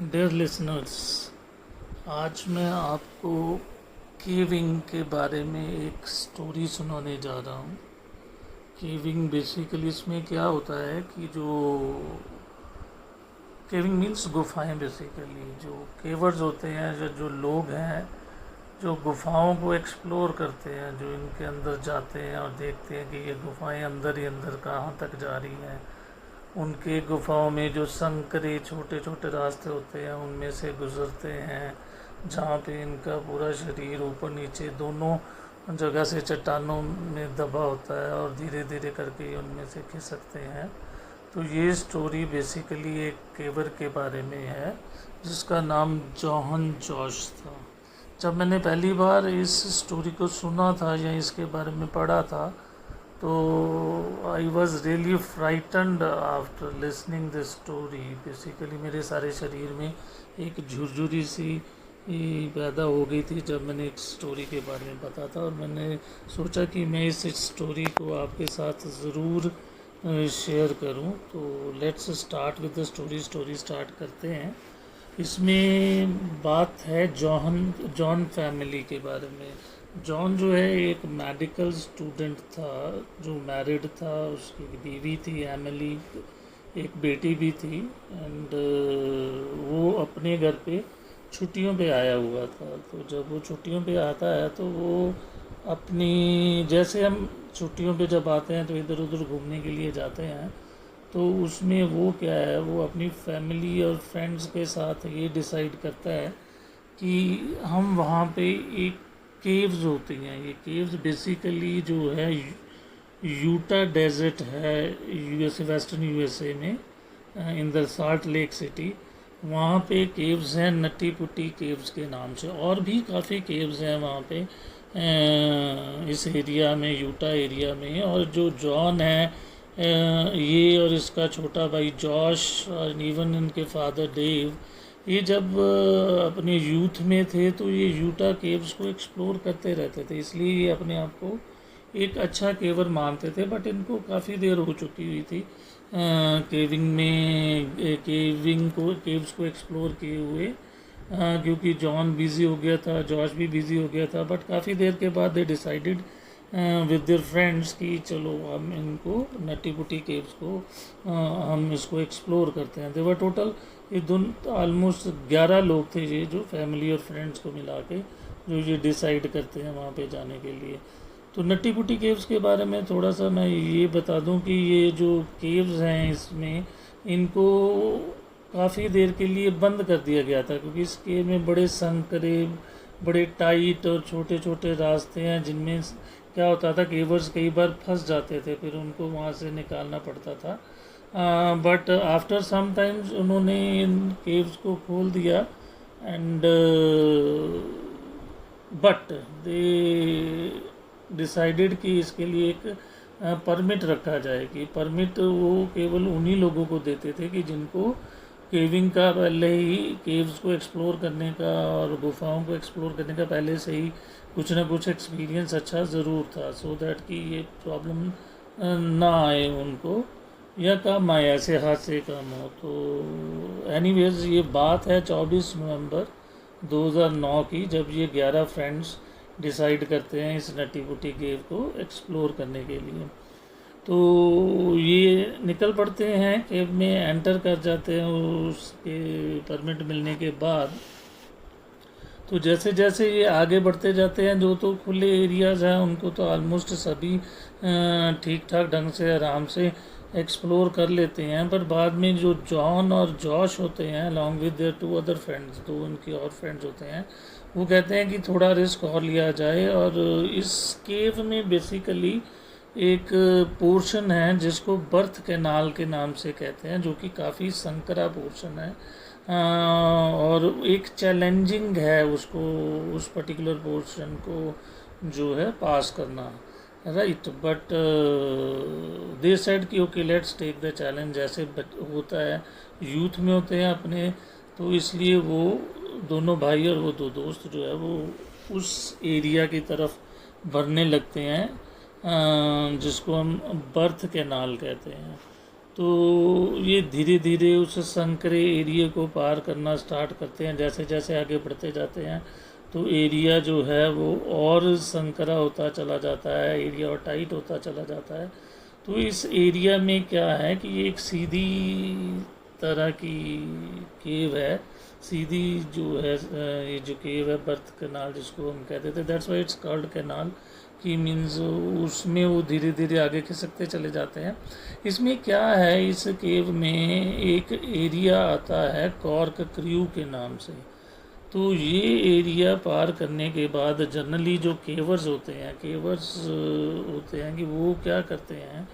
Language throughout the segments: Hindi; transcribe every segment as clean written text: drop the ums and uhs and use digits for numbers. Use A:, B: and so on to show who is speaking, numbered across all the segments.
A: डियर लिसनर्स, आज मैं आपको केविंग के बारे में एक स्टोरी सुनाने जा रहा हूँ। केविंग बेसिकली इसमें क्या होता है कि जो केविंग मीन्स गुफाएं, बेसिकली जो केवर्स होते हैं, जो लोग हैं जो गुफाओं को एक्सप्लोर करते हैं, जो इनके अंदर जाते हैं और देखते हैं कि ये गुफाएं अंदर ही अंदर कहाँ तक जा रही हैं। उनके गुफाओं में जो संकरे छोटे छोटे रास्ते होते हैं उनमें से गुजरते हैं, जहाँ पे इनका पूरा शरीर ऊपर नीचे दोनों जगह से चट्टानों में दबा होता है और धीरे धीरे करके उनमें से खिसकते हैं। तो ये स्टोरी बेसिकली एक केवर के बारे में है जिसका नाम जॉहन जॉश था। जब मैंने पहली बार इस स्टोरी को सुना था या इसके बारे में पढ़ा था तो I was really frightened after listening the story. Basically मेरे सारे शरीर में एक झुरझुरी सी पैदा हो गई थी जब मैंने एक स्टोरी के बारे में पता था, और मैंने सोचा कि मैं इस स्टोरी को आपके साथ ज़रूर शेयर करूं। तो let's start with the story start करते हैं। इसमें बात है जॉन फैमिली के बारे में। जॉन जो है एक मेडिकल स्टूडेंट था जो मैरिड था, उसकी बीवी थी एमिली, एक बेटी भी थी, एंड वो अपने घर पे छुट्टियों पे आया हुआ था। तो जब वो छुट्टियों पे आता है तो वो अपनी, जैसे हम छुट्टियों पे जब आते हैं तो इधर उधर घूमने के लिए जाते हैं, तो उसमें वो क्या है, वो अपनी फैमिली और फ्रेंड्स के साथ ये डिसाइड करता है कि हम वहाँ पे एक केव्स होती हैं। ये केव्स बेसिकली जो है यूटा डेजर्ट है, यूएसए, वेस्टर्न यूएसए में, in the salt lake city. वहाँ पे केव्स हैं नट्टी पुट्टी केव्स के नाम से, और भी काफ़ी केव्स हैं वहाँ पे इस एरिया में, यूटा एरिया में। और जो जॉन है, ये और इसका छोटा भाई जॉश और इवन इनके फादर डेव, ये जब अपने यूथ में थे तो ये यूटा केव्स को एक्सप्लोर करते रहते थे, इसलिए ये अपने आप को एक अच्छा केवर मानते थे। बट इनको काफ़ी देर हो चुकी हुई थी केव्स को एक्सप्लोर किए हुए, क्योंकि जॉन बिज़ी हो गया था, जॉर्ज भी बिज़ी हो गया था। बट काफ़ी देर के बाद they decided with their friends कि चलो हम इनको नट्टी पुट्टी केव्स को हम इसको एक्सप्लोर करते हैं। देवर टोटल ये दोनों ऑलमोस्ट 11 लोग थे, ये जो फैमिली और फ्रेंड्स को मिला के जो ये डिसाइड करते हैं वहाँ पे जाने के लिए। तो नट्टी पुट्टी केव्स के बारे में थोड़ा सा मैं ये बता दूं कि ये जो केव्स हैं इसमें इनको काफ़ी देर के लिए बंद कर दिया गया था, क्योंकि इस केव में बड़े संकरे, बड़े टाइट और छोटे छोटे रास्ते हैं, जिनमें क्या होता था केवर्स कई बार फंस जाते थे, फिर उनको वहाँ से निकालना पड़ता था। बट आफ्टर सम टाइम्स उन्होंने इन केव्स को खोल दिया, एंड बट दे डिसाइडेड कि इसके लिए एक परमिट रखा जाए। कि परमिट वो केवल उन्हीं लोगों को देते थे कि जिनको केविंग का पहले ही, केव्स को एक्सप्लोर करने का और गुफाओं को एक्सप्लोर करने का पहले से ही कुछ ना कुछ एक्सपीरियंस अच्छा ज़रूर था, सो दैट कि ये प्रॉब्लम ना आए उनको, या काम आए, ऐसे हादसे कम हो। तो एनीवेज ये बात है 24 नवंबर 2009 की, जब ये 11 फ्रेंड्स डिसाइड करते हैं इस नट्टी पुट्टी केव को एक्सप्लोर करने के लिए। तो ये निकल पड़ते हैं केव में, एंटर कर जाते हैं उसके परमिट मिलने के बाद। तो जैसे जैसे ये आगे बढ़ते जाते हैं, जो तो खुले एरियाज़ हैं उनको तो ऑलमोस्ट सभी ठीक ठाक ढंग से आराम से एक्सप्लोर कर लेते हैं। पर बाद में जो जॉन और जॉश होते हैं along with their 2 other friends, 2 उनके और फ्रेंड्स होते हैं, वो कहते हैं कि थोड़ा रिस्क और लिया जाए। और इस केव में बेसिकली एक पोर्शन है जिसको बर्थ कैनाल के नाम से कहते हैं, जो कि काफ़ी संकरा पोर्शन है, और एक चैलेंजिंग है उसको, उस पर्टिकुलर पोर्शन को जो है पास करना, राइट। बट दे सेड कि okay let's take the challenge. जैसे होता है, यूथ में होते हैं अपने, तो इसलिए वो दोनों भाई और वो 2 दोस्त जो है वो उस एरिया की तरफ बढ़ने लगते हैं जिसको हम बर्थ कैनाल कहते हैं। तो ये धीरे धीरे उस संकरे एरिया को पार करना स्टार्ट करते हैं। जैसे जैसे आगे बढ़ते जाते हैं तो एरिया जो है वो और संकरा होता चला जाता है, एरिया और टाइट होता चला जाता है। तो इस एरिया में क्या है कि ये एक सीधी तरह की केव है, सीधी जो है ये जो केव है बर्थ कैनाल जिसको हम कहते थे, that's why it's called canal कि मीन्स उसमें वो धीरे धीरे आगे खिसकते चले जाते हैं। इसमें क्या है, इस केव में एक एरिया आता है कॉर्क क्रू के नाम से। तो ये एरिया पार करने के बाद जनरली जो केवर्स होते हैं कि वो क्या करते हैं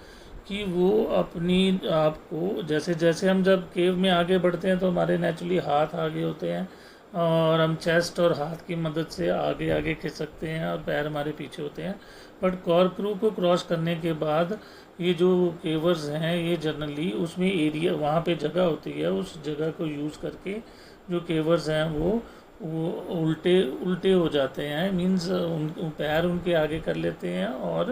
A: कि वो अपनी आप को जैसे जैसे हम जब केव में आगे बढ़ते हैं तो हमारे नेचुरली हाथ आगे होते हैं और हम चेस्ट और हाथ की मदद से आगे आगे खिसकते हैं और पैर हमारे पीछे होते हैं। बट कॉर्क्रू को क्रॉस करने के बाद ये जो केवर्स हैं ये जनरली उसमें एरिया वहाँ पे जगह होती है, उस जगह को यूज़ करके जो केवर्स हैं वो उल्टे उल्टे हो जाते हैं। मीन्स उन पैर उनके आगे कर लेते हैं और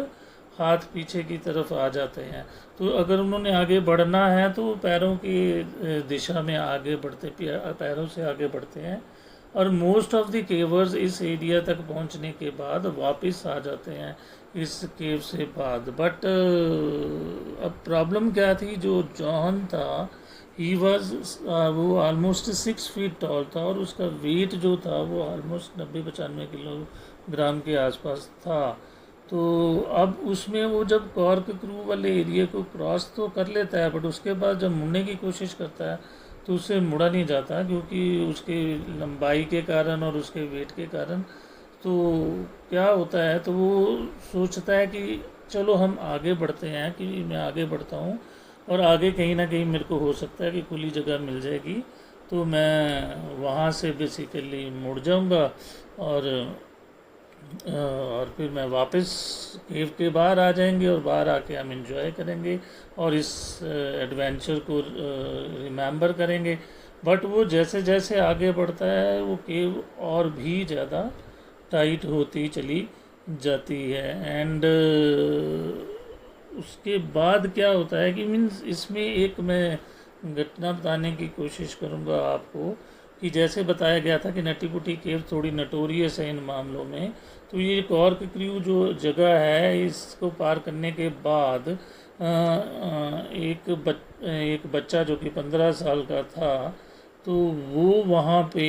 A: हाथ पीछे की तरफ आ जाते हैं। तो अगर उन्होंने आगे बढ़ना है तो पैरों की दिशा में आगे बढ़ते, पैरों से आगे बढ़ते हैं। और मोस्ट ऑफ द केवर्स इस एरिया तक पहुंचने के बाद वापस आ जाते हैं इस केव से बाद। बट अब प्रॉब्लम क्या थी, जो जॉन था ही वॉज वो ऑलमोस्ट 6 फीट टॉल था और उसका वेट जो था वो ऑलमोस्ट 90-95 किलोग्राम के आसपास था। तो अब उसमें वो जब कॉर्क क्रू वाले एरिया को क्रॉस तो कर लेता है, बट उसके बाद जब मुड़ने की कोशिश करता है तो उससे मुड़ा नहीं जाता, क्योंकि उसके लंबाई के कारण और उसके वेट के कारण। तो क्या होता है, तो वो सोचता है कि चलो हम आगे बढ़ते हैं, कि मैं आगे बढ़ता हूँ और आगे कहीं ना कहीं मेरे को हो सकता है कि खुली जगह मिल जाएगी, तो मैं वहाँ से बेसिकली मुड़ जाऊँगा और फिर मैं वापस केव के बाहर आ जाएंगे और बाहर आके हम इंजॉय करेंगे और इस एडवेंचर को रिमेंबर करेंगे। बट वो जैसे जैसे आगे बढ़ता है वो केव और भी ज़्यादा टाइट होती चली जाती है। एंड उसके बाद क्या होता है कि मीन्स इसमें एक मैं घटना बताने की कोशिश करूँगा आपको, कि जैसे बताया गया था कि नटी पुटी केव थोड़ी नटोरियस है इन मामलों में। तो ये कॉर्क क्रू जो जगह है, इसको पार करने के बाद एक बच्चा जो कि 15 साल का था, तो वो वहाँ पे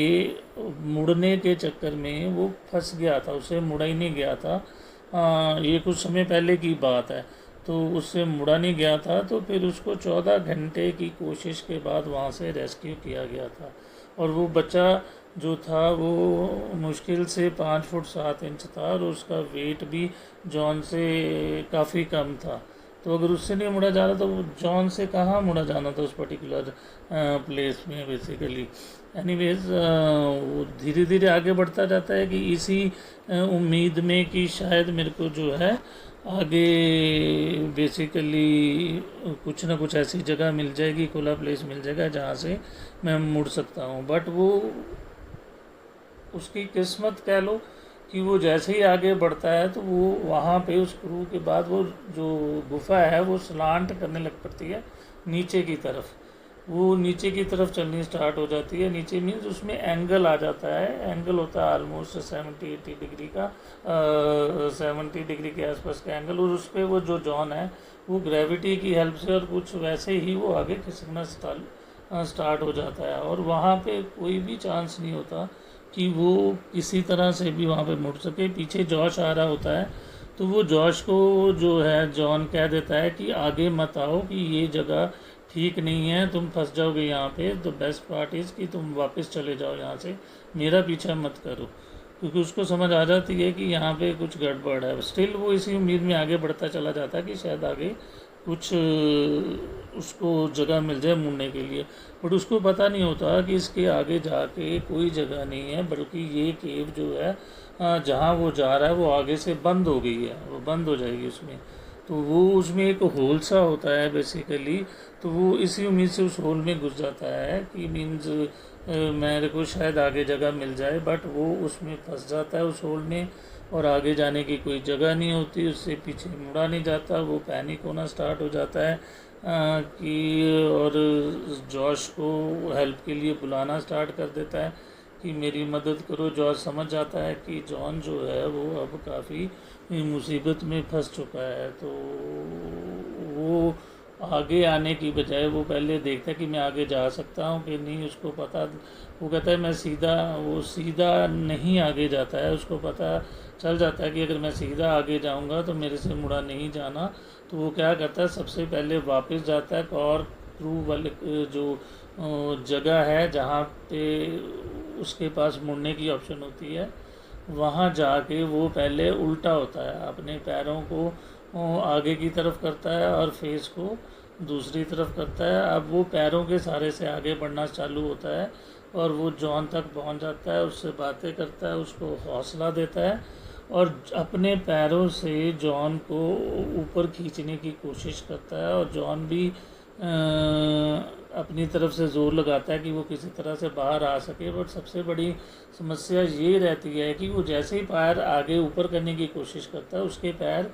A: मुड़ने के चक्कर में वो फंस गया था, उसे मुड़ा ही नहीं गया था। ये कुछ समय पहले की बात है, तो उससे मुड़ा नहीं गया था। तो फिर उसको 14 घंटे की कोशिश के बाद वहाँ से रेस्क्यू किया गया था। और वो बच्चा जो था वो मुश्किल से 5 फुट 7 इंच था और उसका वेट भी जॉन से काफ़ी कम था। तो अगर उससे नहीं मुड़ा जा रहा तो जॉन से कहाँ मुड़ा जाना था उस पर्टिकुलर प्लेस में बेसिकली। एनीवेज वो धीरे धीरे आगे बढ़ता जाता है कि इसी उम्मीद में कि शायद मेरे को जो है आगे बेसिकली कुछ ना कुछ ऐसी जगह मिल जाएगी, खुला प्लेस मिल जाएगा जहाँ से मैं मुड़ सकता हूँ। बट वो उसकी किस्मत कह लो कि वो जैसे ही आगे बढ़ता है तो वो वहाँ पे उस क्रू के बाद वो जो गुफा है वो स्लांट करने लग पड़ती है नीचे की तरफ। वो नीचे की तरफ चलनी स्टार्ट हो जाती है। नीचे मीन्स उसमें एंगल आ जाता है, एंगल होता है ऑलमोस्ट 70-80 डिग्री का, 70 डिग्री के आसपास का एंगल। और उस पर वो जो जॉन है वो ग्रेविटी की हेल्प से और कुछ वैसे ही वो आगे खिसकना स्टार्ट हो जाता है। और वहाँ पे कोई भी चांस नहीं होता कि वो किसी तरह से भी वहाँ पे मुड़ सके। पीछे जॉश आ रहा होता है तो वो जॉश को जो है जॉन कह देता है कि आगे मत आओ, कि ये जगह ठीक नहीं है, तुम फंस जाओगे यहाँ पे। तो बेस्ट पार्ट इज़ कि तुम वापस चले जाओ यहाँ से, मेरा पीछा मत करो, क्योंकि उसको समझ आ जाती है कि यहाँ पे कुछ गड़बड़ है। स्टिल वो इसी उम्मीद में आगे बढ़ता चला जाता है कि शायद आगे कुछ उसको जगह मिल जाए मुड़ने के लिए। बट उसको पता नहीं होता कि इसके आगे जाके कोई जगह नहीं है, बल्कि ये केव जो है जहाँ वो जा रहा है वो आगे से बंद हो गई है, वो बंद हो जाएगी उसमें। तो वो उसमें एक होल सा होता है बेसिकली, तो वो इसी उम्मीद से उस होल में घुस जाता है कि मीन्स मेरे को शायद आगे जगह मिल जाए। बट वो उसमें फंस जाता है उस होल में और आगे जाने की कोई जगह नहीं होती, उससे पीछे मुड़ा नहीं जाता। वो पैनिक होना स्टार्ट हो जाता है कि और जॉश को हेल्प के लिए बुलाना स्टार्ट कर देता है कि मेरी मदद करो। जॉश समझ जाता है कि जॉन जो है वो अब काफ़ी मुसीबत में फंस चुका है, तो वो आगे आने की बजाय वो पहले देखता है कि मैं आगे जा सकता हूँ कि नहीं। उसको पता, वो कहता है वो सीधा नहीं आगे जाता है। उसको पता चल जाता है कि अगर मैं सीधा आगे जाऊँगा तो मेरे से मुड़ा नहीं जाना। तो वो क्या करता है, सबसे पहले वापस जाता है और क्रू वाले जो जगह है जहाँ पे उसके पास मुड़ने की ऑप्शन होती है, वहाँ जाके वो पहले उल्टा होता है, अपने पैरों को आगे की तरफ करता है और फेस को दूसरी तरफ करता है। अब वो पैरों के सहारे से आगे बढ़ना चालू होता है और वो जॉन तक पहुंच जाता है, उससे बातें करता है, उसको हौसला देता है और अपने पैरों से जॉन को ऊपर खींचने की कोशिश करता है। और जॉन भी अपनी तरफ से ज़ोर लगाता है कि वो किसी तरह से बाहर आ सके। बट सबसे बड़ी समस्या ये रहती है कि वो जैसे ही पैर आगे ऊपर करने की कोशिश करता है, उसके पैर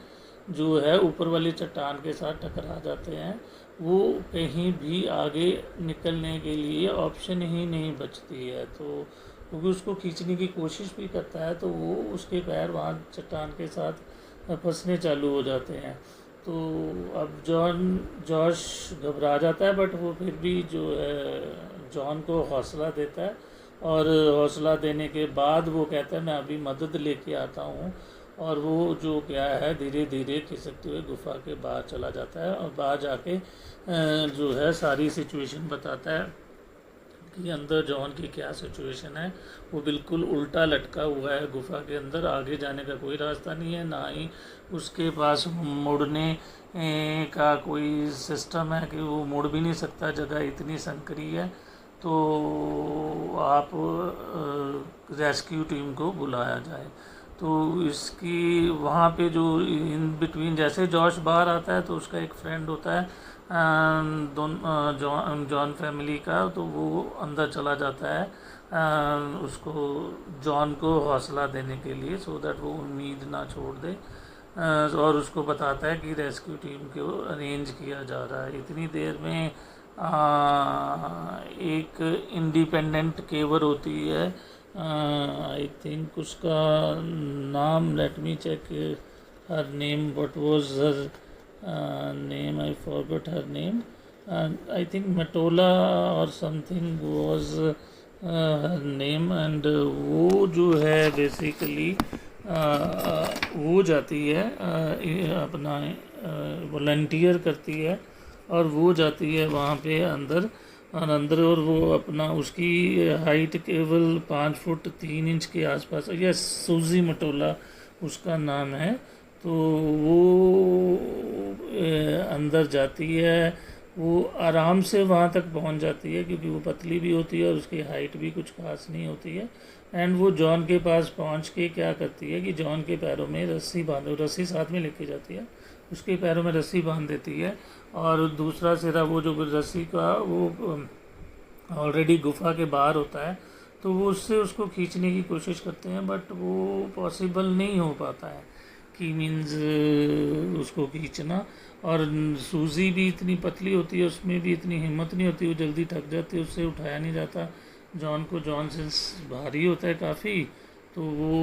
A: जो है ऊपर वाली चट्टान के साथ टकरा जाते हैं। वो कहीं भी आगे निकलने के लिए ऑप्शन ही नहीं बचती है। तो क्योंकि उसको खींचने की कोशिश भी करता है तो वो उसके पैर वहाँ चट्टान के साथ फंसने चालू हो जाते हैं। तो अब जॉश घबरा जाता है, बट वो फिर भी जो है जॉन को हौसला देता है और हौसला देने के बाद वो कहता है मैं अभी मदद लेके आता हूँ। और वो जो क्या है धीरे धीरे खिसकते हुए गुफा के बाहर चला जाता है और बाहर जाके जो है सारी सिचुएशन बताता है कि अंदर जॉन की क्या सिचुएशन है। वो बिल्कुल उल्टा लटका हुआ है गुफा के अंदर, आगे जाने का कोई रास्ता नहीं है, ना ही उसके पास मुड़ने का कोई सिस्टम है कि वो मुड़ भी नहीं सकता, जगह इतनी संकरी है। तो आप रेस्क्यू टीम को बुलाया जाए। तो इसकी वहाँ पे जो इन बिटवीन जैसे जॉश बाहर आता है तो उसका एक फ्रेंड होता है जॉन फैमिली का, तो वो अंदर चला जाता है उसको जॉन को हौसला देने के लिए, सो दैट वो उम्मीद ना छोड़ दे। और उसको बताता है कि रेस्क्यू टीम को अरेंज किया जा रहा है। इतनी देर में एक इंडिपेंडेंट केवर होती है, आई थिंक उसका नाम, let me check her name, what was her name, I forgot her name, and I think Matola or something was her name, and वो जो है बेसिकली वो जाती है अपना वॉलंटियर करती है और वो जाती है वहाँ पे अंदर और वो अपना उसकी हाइट केवल 5 फुट 3 इंच के आसपास, यस सूजी मटोला उसका नाम है। तो वो अंदर जाती है, वो आराम से वहाँ तक पहुँच जाती है क्योंकि वो पतली भी होती है और उसकी हाइट भी कुछ खास नहीं होती है। एंड वो जॉन के पास पहुँच के क्या करती है कि जॉन के पैरों में रस्सी साथ में लेके जाती है, उसके पैरों में रस्सी बांध देती है और दूसरा सिरा वो जो रस्सी का वो ऑलरेडी गुफा के बाहर होता है, तो वो उससे उसको खींचने की कोशिश करते हैं, बट वो पॉसिबल नहीं हो पाता है कि मीन्स उसको खींचना। और सूजी भी इतनी पतली होती है, उसमें भी इतनी हिम्मत नहीं होती, वो जल्दी थक जाती है, उससे उठाया नहीं जाता जॉन सिंस भारी होता है काफ़ी, तो वो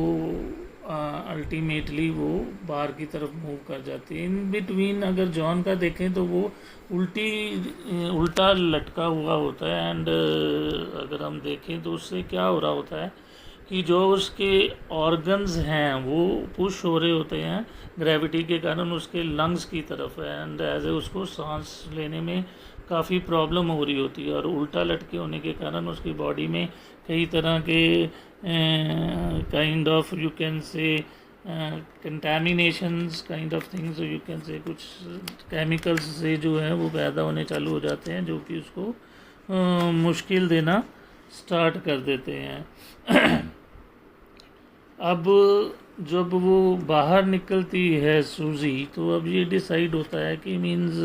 A: अल्टीमेटली वो बाहर की तरफ मूव कर जाती है। इन बिटवीन अगर जॉन का देखें तो वो उल्टा लटका हुआ होता है। एंड अगर हम देखें तो उससे क्या हो रहा होता है कि जो उसके ऑर्गन्स हैं वो पुश हो रहे होते हैं ग्रेविटी के कारण उसके लंग्स की तरफ, एंड एज ए उसको सांस लेने में काफ़ी प्रॉब्लम हो रही होती है। और उल्टा लटके होने के कारण उसकी बॉडी में कई तरह के kind of you can say contaminations kind of things, you can say कुछ केमिकल्स से जो है वो पैदा होने चालू हो जाते हैं जो कि उसको मुश्किल देना स्टार्ट कर देते हैं। अब जब वो बाहर निकलती है सूजी, तो अब ये डिसाइड होता है कि मीन्स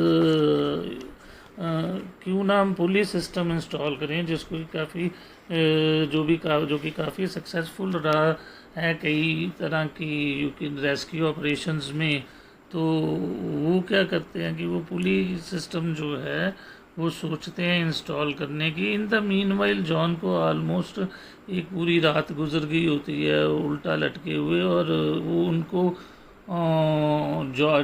A: क्यों ना हम पुलिस सिस्टम इंस्टॉल करें जिसको काफ़ी जो कि काफ़ी सक्सेसफुल रहा है कई तरह की रेस्क्यू ऑपरेशंस में। तो वो क्या करते हैं कि वो पुलिस सिस्टम जो है वो सोचते हैं इंस्टॉल करने की। इन द मीनवाइल जॉन को ऑलमोस्ट एक पूरी रात गुजर गई होती है उल्टा लटके हुए, और वो उनको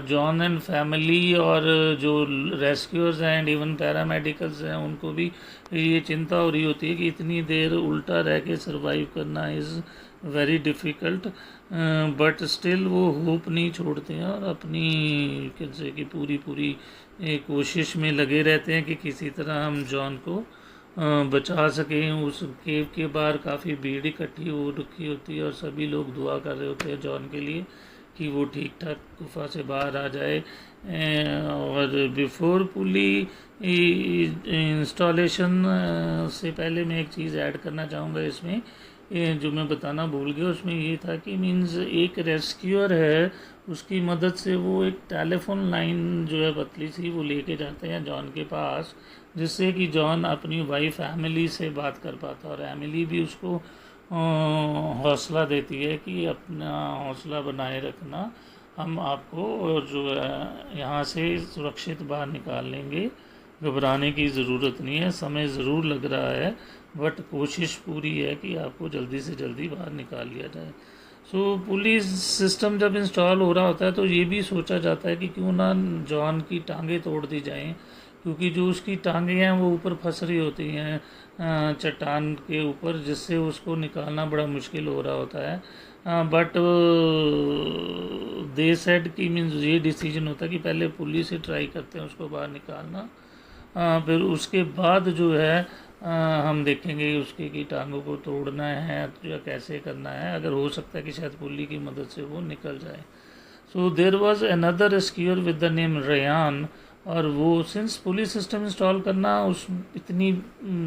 A: जॉन एंड फैमिली और जो रेस्क्यूअर्स हैं एंड इवन पैरामेडिकल्स हैं उनको भी ये चिंता हो रही होती है कि इतनी देर उल्टा रह के सरवाइव करना is very difficult, but still वो होप नहीं छोड़ते हैं और अपनी कैसे कि पूरी कोशिश में लगे रहते हैं कि किसी तरह हम जॉन को बचा सकें। उस केव के बाहर काफ़ी भीड़ इकट्ठी हो रखी होती है और सभी लोग दुआ कर रहे होते हैं जॉन के लिए कि वो ठीक ठाक गुफा से बाहर आ जाए। और बिफोर पुली इंस्टॉलेशन से पहले मैं एक चीज़ ऐड करना चाहूँगा इसमें, जो मैं बताना भूल गया उसमें ये था कि मीन्स एक रेस्क्यूअर है, उसकी मदद से वो एक टेलीफोन लाइन जो है पतली सी वो लेके जाते हैं जॉन के पास, जिससे कि जॉन अपनी वाइफ एमिली से बात कर पाता और एमिली भी उसको हौसला देती है कि अपना हौसला बनाए रखना, हम आपको जो है यहाँ से सुरक्षित बाहर निकाल लेंगे, घबराने की ज़रूरत नहीं है, समय ज़रूर लग रहा है बट कोशिश पूरी है कि आपको जल्दी से जल्दी बाहर निकाल लिया जाए। सो पुलिस सिस्टम जब इंस्टॉल हो रहा होता है तो ये भी सोचा जाता है कि क्यों ना जॉन की टांगें तोड़ दी जाएं, क्योंकि जो उसकी टांगें हैं वो ऊपर फंस रही होती हैं चट्टान के ऊपर, जिससे उसको निकालना बड़ा मुश्किल हो रहा होता है। बट दे सेड कि मीन्स ये डिसीजन होता है कि पहले पुलिस ही ट्राई करते हैं उसको बाहर निकालना, फिर उसके बाद जो है हम देखेंगे उसके की टांगों को तोड़ना है या कैसे करना है, अगर हो सकता है कि शायद पुली की मदद से वो निकल जाए। So there was another rescuer with the name Ryan, और वो सिंस पुलिस सिस्टम इंस्टॉल करना उस इतनी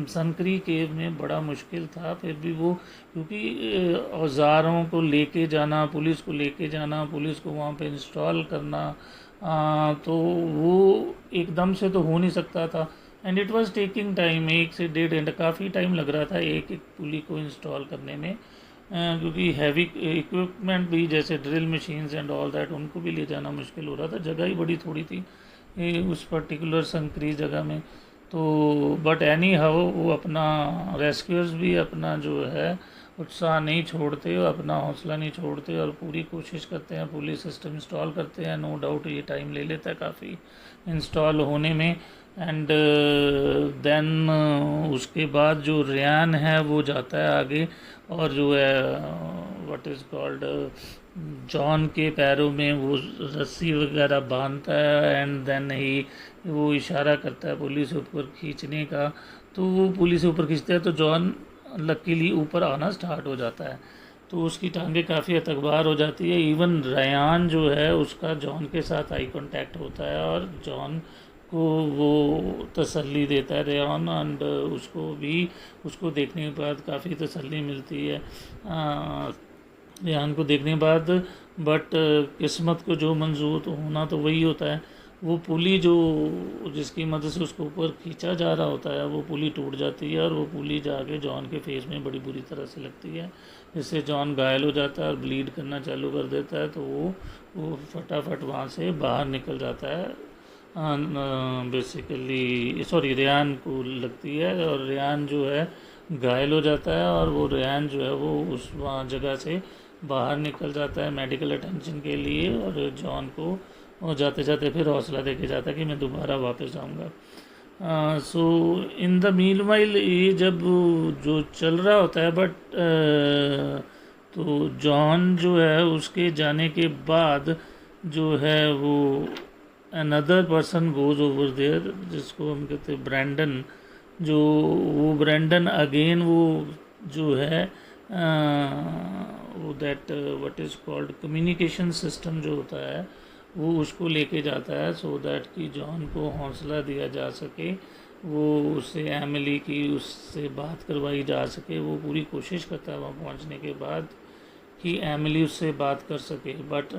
A: संकरी केव में बड़ा मुश्किल था, फिर भी वो क्योंकि औजारों को लेके जाना, पुलिस को लेके जाना, पुलिस को वहाँ पे इंस्टॉल करना, तो वो एकदम से तो हो नहीं सकता था and it was taking time, 1 से 1.5 घंटा काफ़ी टाइम लग रहा था एक एक पुली को इंस्टॉल करने में, क्योंकि हैवी इक्विपमेंट भी जैसे drill machines and all that उनको भी ले जाना मुश्किल हो रहा था, जगह ही बड़ी थोड़ी थी उस पर्टिकुलर संकरी जगह में। तो बट एनी हाउ वो अपना रेस्क्यूअर्स भी अपना जो है उत्साह नहीं छोड़ते, अपना हौसला नहीं छोड़ते और पूरी कोशिश करते हैं, पुलिस सिस्टम इंस्टॉल करते हैं। नो डाउट ये टाइम ले लेता है काफ़ी इंस्टॉल होने में। एंड देन उसके बाद जो रेयान है वो जाता है आगे और जो है व्हाट इज़ कॉल्ड जॉन के पैरों में वो रस्सी वगैरह बांधता है एंड देन ही वो इशारा करता है पुलिस ऊपर खींचने का, तो वो पुलिस ऊपर खींचता है तो जॉन लकीली ऊपर आना स्टार्ट हो जाता है, तो उसकी टांगें काफ़ी हद तक बाहर हो जाती है। इवन रेयान जो है उसका जॉन के साथ आई कांटेक्ट होता है और जॉन को वो तसल्ली देता है रेयान, एंड उसको देखने के बाद काफ़ी तसल्ली मिलती है रेयान को देखने के बाद। बट किस्मत को जो मंजूर होना तो वही होता है, वो पुली जो जिसकी मदद से उसको ऊपर खींचा जा रहा होता है वो पुली टूट जाती है और वो पुली जाके जॉन के फेस में बड़ी बुरी तरह से लगती है, जिससे जॉन घायल हो जाता है और ब्लीड करना चालू कर देता है। तो वो फटाफट वहाँ से बाहर निकल जाता है, बेसिकली सॉरी रेयान को लगती है और रेयान जो है घायल हो जाता है और वो रेयान जो है वो उस वहाँ जगह से बाहर निकल जाता है मेडिकल अटेंशन के लिए, और जॉन को और जाते जाते फिर हौसला देके जाता है कि मैं दोबारा वापस आऊँगा। सो इन द मील वाइल ये जब जो चल रहा होता है बट तो जॉन जो है उसके जाने के बाद जो है वो another person goes over there, जिसको हम कहते हैं ब्रैंडन, जो वो ब्रैंडन अगेन वो जो है वो that what is called communication system जो होता है वो उसको लेके जाता है, सो दैट कि जॉन को हौसला दिया जा सके, वो उससे एमिली की उससे बात करवाई जा सके। वो पूरी कोशिश करता है वहाँ पहुँचने के बाद कि एमिली उससे बात कर सके, बट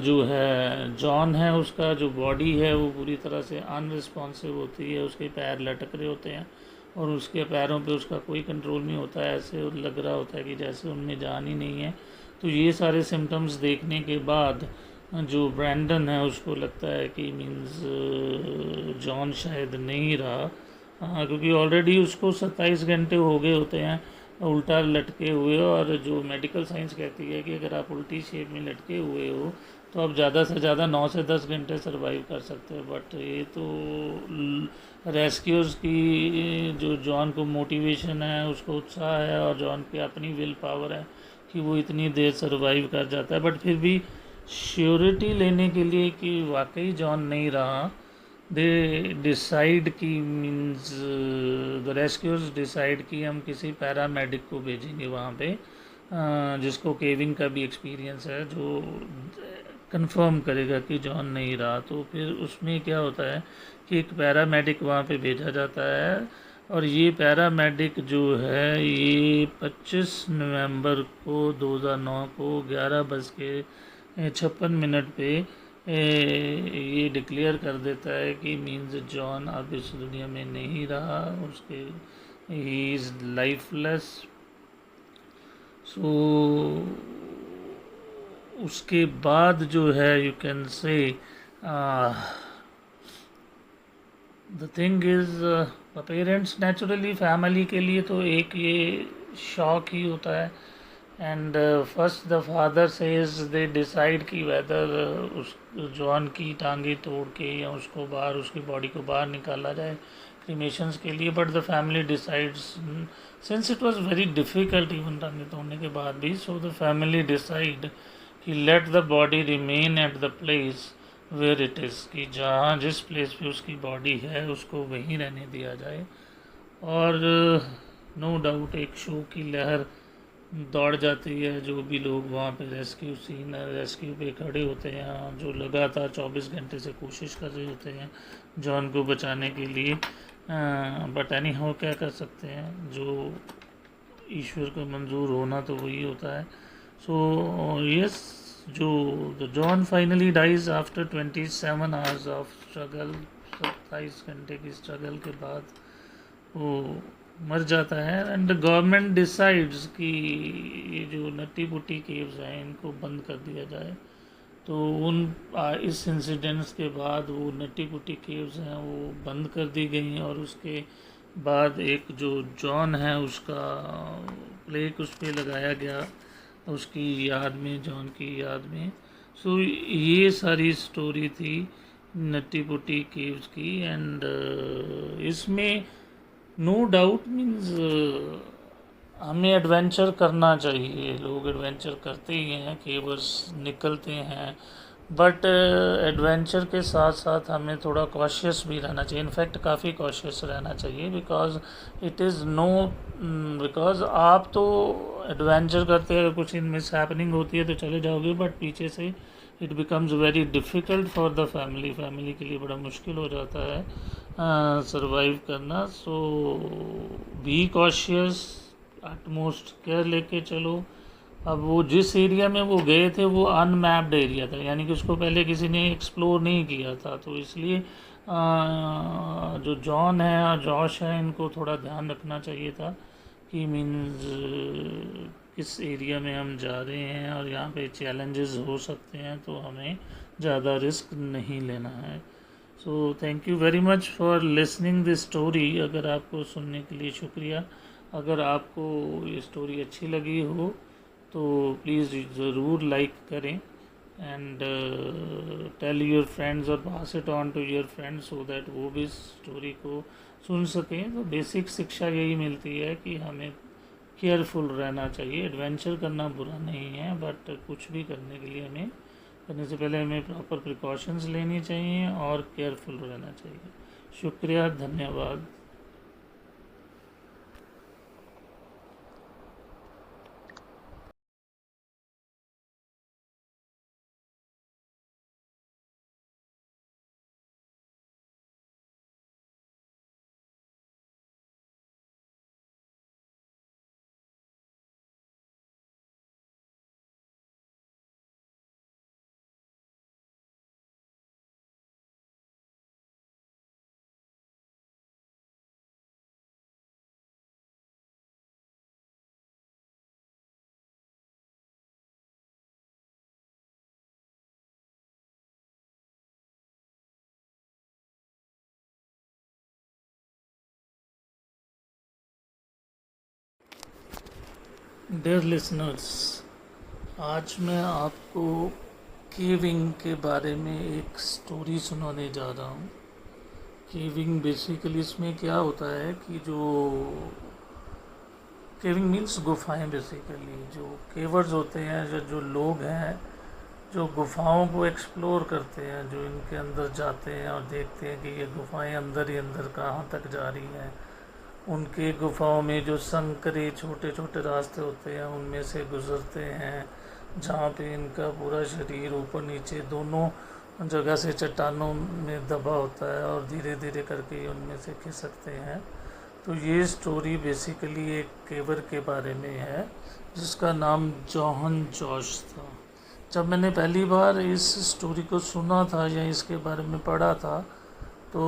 A: जो है जॉन है उसका जो बॉडी है वो पूरी तरह से अनरिस्पॉन्सिव होती है, उसके पैर लटक रहे होते हैं और उसके पैरों पे उसका कोई कंट्रोल नहीं होता है, ऐसे लग रहा होता है कि जैसे उनमें जान ही नहीं है। तो ये सारे सिम्टम्स देखने के बाद जो ब्रैंडन है उसको लगता है कि मीन्स जॉन शायद नहीं रहा। हाँ, क्योंकि ऑलरेडी उसको 27 घंटे हो गए होते हैं उल्टा लटके हुए, और जो मेडिकल साइंस कहती है कि अगर आप उल्टी शेप में लटके हुए हो तो आप ज़्यादा से ज़्यादा 9 से 10 घंटे सरवाइव कर सकते हो। बट ये तो रेस्क्यूज़ की जो जॉन को मोटिवेशन है, उसको उत्साह है, और जॉन की अपनी विल पावर है कि वो इतनी देर सरवाइव कर जाता है। बट फिर भी श्योरिटी लेने के लिए कि वाकई जॉन नहीं रहा, दे डिसाइड कि मीन्स द रेस्क्यूअर्स डिसाइड कि हम किसी पैरामेडिक को भेजेंगे वहाँ पे, जिसको केविंग का भी एक्सपीरियंस है, जो कंफर्म करेगा कि जॉन नहीं रहा। तो फिर उसमें क्या होता है कि एक पैरामेडिक वहाँ पे भेजा जाता है, और ये पैरामेडिक जो है ये 25 नवंबर को 2009 को 11:56 पे ये डिक्लेयर कर देता है कि मीन्स जॉन अब इस दुनिया में नहीं रहा, उसके ही इज़ लाइफलेस। सो उसके बाद जो है यू कैन से the thing is parents naturally family के लिए तो एक ये शॉक ही होता है। And first the father says they decide कि वेदर उस जॉन की टांगे तोड़ के या उसको बाहर, उसकी बॉडी को बाहर निकाला जाए क्रीमेशंस के लिए। But the family decides, since it was very difficult even टांगे तोड़ने के बाद भी, सो द फैमिली डिसाइड कि let the body remain at the place where it is, कि जहाँ जिस प्लेस पे उसकी बॉडी है उसको वहीं रहने दिया जाए। और नो डाउट एक शो की लहर दौड़ जाती है। जो भी लोग वहाँ पे रेस्क्यू सीन रेस्क्यू पे खड़े होते हैं, जो लगातार 24 घंटे से कोशिश कर रहे होते हैं जॉन को बचाने के लिए। बट एनी हाउ क्या कर सकते हैं, जो ईश्वर को मंजूर होना तो वही होता है। सो यस, जो the John finally dies after 27 hours of struggle, 27 घंटे की स्ट्रगल के बाद वो मर जाता है। एंड गवर्नमेंट डिसाइड्स कि ये जो नट्टी पुट्टी केव्स हैं इनको बंद कर दिया जाए। तो इस इंसिडेंट्स के बाद वो नट्टी पुट्टी केव्स हैं वो बंद कर दी गई, और उसके बाद एक जो जॉन है उसका प्लेक उस पर लगाया गया उसकी याद में, जॉन की याद में। सो ये सारी स्टोरी थी नट्टी पुट्टी केव्स की। एंड इसमें नो डाउट मीन्स हमें एडवेंचर करना चाहिए। लोग एडवेंचर करते ही हैं, केवर्स निकलते हैं, बट एडवेंचर के साथ साथ हमें थोड़ा कॉशियस भी रहना चाहिए। इनफैक्ट काफ़ी कॉशियस रहना चाहिए, because it is no, because आप तो एडवेंचर करते हैं, अगर कुछ इन मिस हैपनिंग होती है तो चले जाओगे, बट पीछे से it becomes very difficult for the family के लिए बड़ा मुश्किल हो जाता है सरवाइव करना। सो बी कॉशियस, अटमोस्ट केयर लेके चलो। अब वो जिस एरिया में वो गए थे वो अनमैप्ड एरिया था, यानी कि उसको पहले किसी ने एक्सप्लोर नहीं किया था, तो इसलिए जो जॉन है और जॉश है इनको थोड़ा ध्यान रखना चाहिए था कि मीन्स किस एरिया में हम जा रहे हैं और यहाँ पे चैलेंजेस हो सकते हैं, तो हमें ज़्यादा रिस्क नहीं लेना है। So thank you very much for listening this story. अगर आपको सुनने के लिए शुक्रिया। अगर आपको ये स्टोरी अच्छी लगी हो तो प्लीज़ ज़रूर लाइक करें, एंड टेल योर फ्रेंड्स और pass it on to your friends so that वो भी इस स्टोरी को सुन सकें। तो बेसिक शिक्षा यही मिलती है कि हमें केयरफुल रहना चाहिए। एडवेंचर करना बुरा नहीं है, बट कुछ भी करने के लिए हमें करने से पहले हमें प्रॉपर प्रिकॉशंस लेनी चाहिए और केयरफुल रहना चाहिए। शुक्रिया, धन्यवाद। डियर लिसनर्स, आज मैं आपको केविंग के बारे में एक स्टोरी सुनाने जा रहा हूँ। केविंग बेसिकली इसमें क्या होता है कि जो केविंग मीन्स गुफाएं, बेसिकली जो केवर्स होते हैं, जो लोग हैं जो गुफाओं को एक्सप्लोर करते हैं, जो इनके अंदर जाते हैं और देखते हैं कि ये गुफाएं अंदर ही अंदर कहाँ तक जा रही हैं। उनके गुफाओं में जो संकरे छोटे छोटे रास्ते होते हैं उनमें से गुजरते हैं, जहाँ पे इनका पूरा शरीर ऊपर नीचे दोनों जगह से चट्टानों में दबा होता है और धीरे धीरे करके उनमें से खिसकते हैं। तो ये स्टोरी बेसिकली एक केवर के बारे में है जिसका नाम जॉन जॉश था। जब मैंने पहली बार इस स्टोरी को सुना था या इसके बारे में पढ़ा था तो